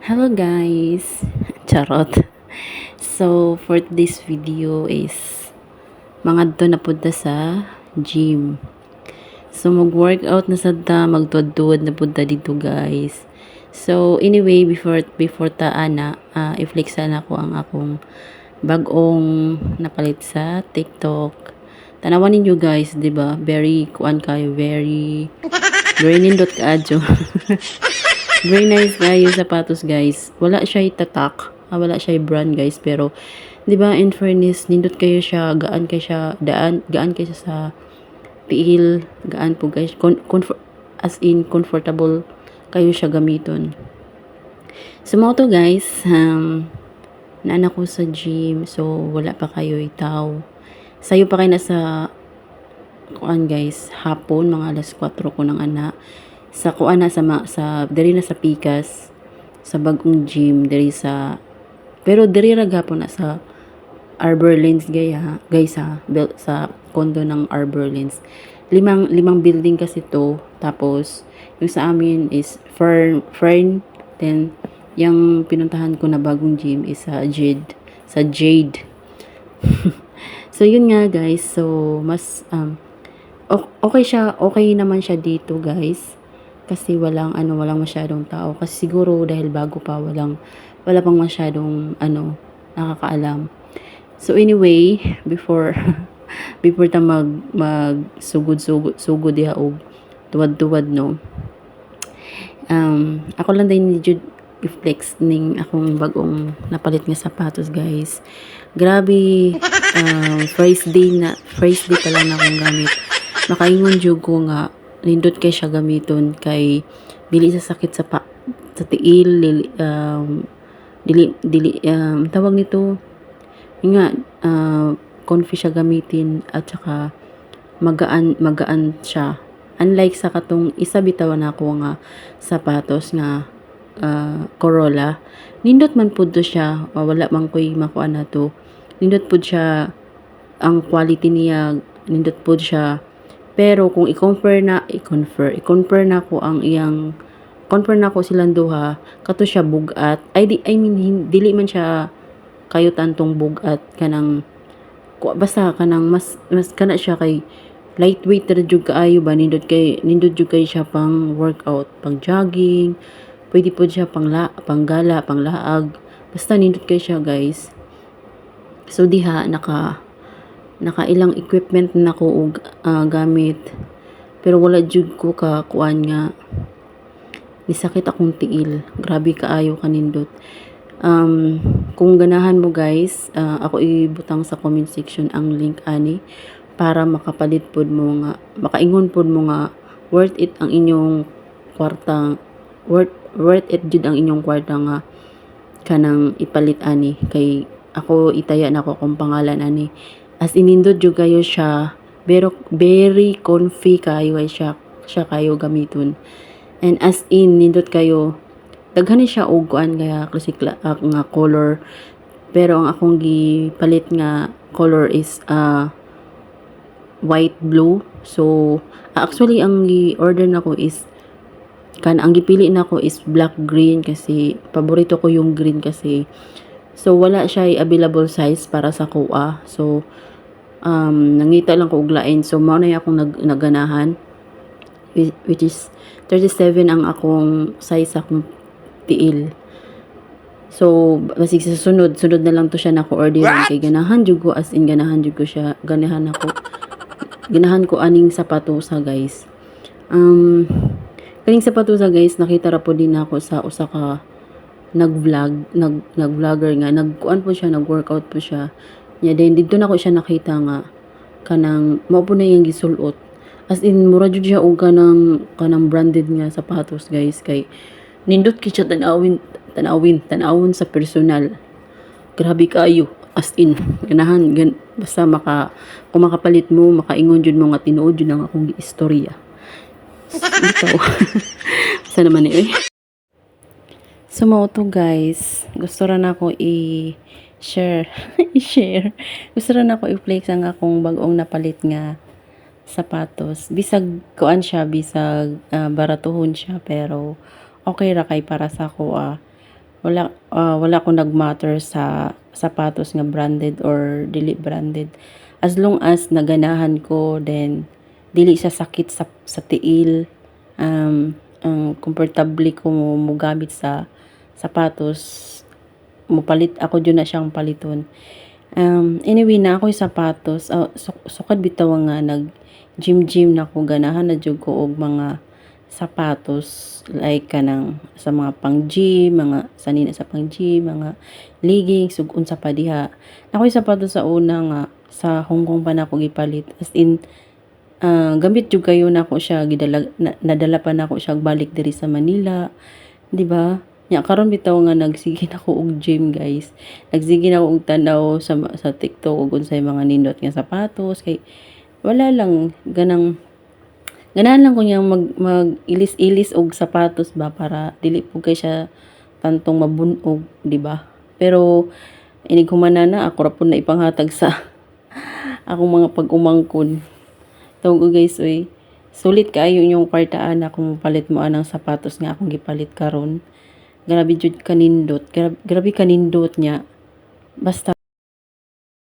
Hello guys! Charot. So, for this video is mga to napunta sa gym. So, mag-workout na sad ta, magtuwad-tuwad na punta dito guys. So, anyway, before ta ana, i-flexan ako ang akong bagong napalit sa TikTok. Tanawan ninyo guys, 'di ba? Very kuan kayo, very nindot kaadyo. Very nice guys yung sapatos guys. Wala siya itatak. Wala siya brand guys. Pero, di ba in fairness, nindot kayo siya, gaan kayo siya, gaan kayo siya sa tiil. Gaan po guys. As in, comfortable kayo siya gamiton. So, mga to guys, naanak ko sa gym. So, wala pa kayo itaw. Sayo pa kayo nasa, kuan guys, hapon, mga alas 4 ko ng anak sa kuan na sa diri na sa Pikas sa bagong gym diri sa pero diri ra gapon na sa Arborlands guys ha sa condo ng Arborlands limang building kasi to tapos yung sa amin is Fern then yung pinuntahan ko na bagong gym is sa Jade so yun nga guys so mas okay naman siya dito guys kasi walang masyadong tao kasi siguro dahil bago pa wala pang masyadong nakakaalam. So anyway, before ta mag sugod diha og tuwad-tuwad no. Ako lang din ni Jude i-flex ning akong bagong napalit nga sapatos guys. Grabe first day pa lang akong gamit. Makaingon jud ko nga nindot kay siya gamiton kay dili sa sakit sa tiil tawag nito nga comfy siya gamitin at saka magaan siya unlike sa katong isa bitawan ako nga sapatos nga Corolla nindot man pud to siya wala man koy makuan na to nindot pud siya ang quality niya nindot pud siya pero kung i-compare na ko ang iyang compare na ko silang duha kato siya bugat I mean dili man siya kayo tantong bugat kanang basta kanang mas kana siya kay lightweight ra jud kaayo ba nindot jud kay siya pang workout pang jogging pwede po siya panggala panglaag basta nindot kay siya guys so diha nakailang equipment na ko og gamit pero wala jud ko ka kuan nga nisakit akong tiil grabe kaayo kanindot kung ganahan mo guys ako ibutang sa comment section ang link ani para makapalit pod mo nga makaingon pod mo nga worth it ang inyong kwarta worth it jud ang inyong kwarta nga kanang ipalit ani kay ako itaya na ko kung pangalan ani as inindot jud kayo siya pero very comfy kayo ay siya kayo gamiton and as in nindot kayo daghan siya og kuan kaya classic nga color pero ang akong gipalit nga color is white blue so actually ang gi-order nako is ang gipili nako is black green kasi paborito ko yung green kasi so wala siya available size para sa kuha so nangita lang ko og lain so mao na akong nagganahan which is 37 ang akong size akong tiil so basig sa sunod na lang to siya nako order kay ganahan jud ko as in ganahan jud ko siya ganahan ko aning sapatos guys kaning sapatos guys nakita ra po din ako sa usa ka nag-vlogger nga nagkuan po siya nag-workout po siya nya then dito na ko siya nakita nga kanang mao po na yung gisulot as in mura jud siya og kanang branded nga sapatos guys kay nindot kay siya tanawin sa personal grabe kayo as in ganahan basta kung makapalit mo makaingon jud mo nga tinuod jud ang akong istorya ito sa naman eh so mo to guys gusto ra nako i-share gusto ra nako i-flex ang akong bagong napalit nga sapatos bisag kuan siya bisag baratuhon siya pero okay ra kay para sa ko wala ko nagmatter sa sapatos nga branded or dili branded. As long as naganahan ko, then dili siya sakit sa tiil, ang komportable ko mo gamit sa sapatos, mupalit ako dyan na siyang paliton. Anyway na ako sapatos, sukad bitaw nga nag gym na ko, ganahan na jud ko og mga sapatos like kanang sa mga pang gym, mga sanina sa pang gym, mga leggings ug unsa pa diha. Ako'y sapatos sa una nga sa Hong Kong pa nako gipalit, as in gamit jud kayo nako siya, nadala pa nako siya balik diri sa Manila, di ba? Nya karon bitaw nga nagsige na ko og gym, guys. Nagsige na ko og tanaw sa TikTok ug unsay mga nindot nga sapatos, kay wala lang ganahan lang ko niya mag ilis-ilis og sapatos ba, para dili po kay siya tantong mabunog, di ba? Pero inig humanana ako ra pud na ipanghatag sa akong mga pag-umangkon. Tawag ko, guys, oy. Sulit kaayo yung kwartaan akong palit mo anang sapatos nga akong gipalit karon. Grabe jud kanindot. Grabe kanindot niya. Basta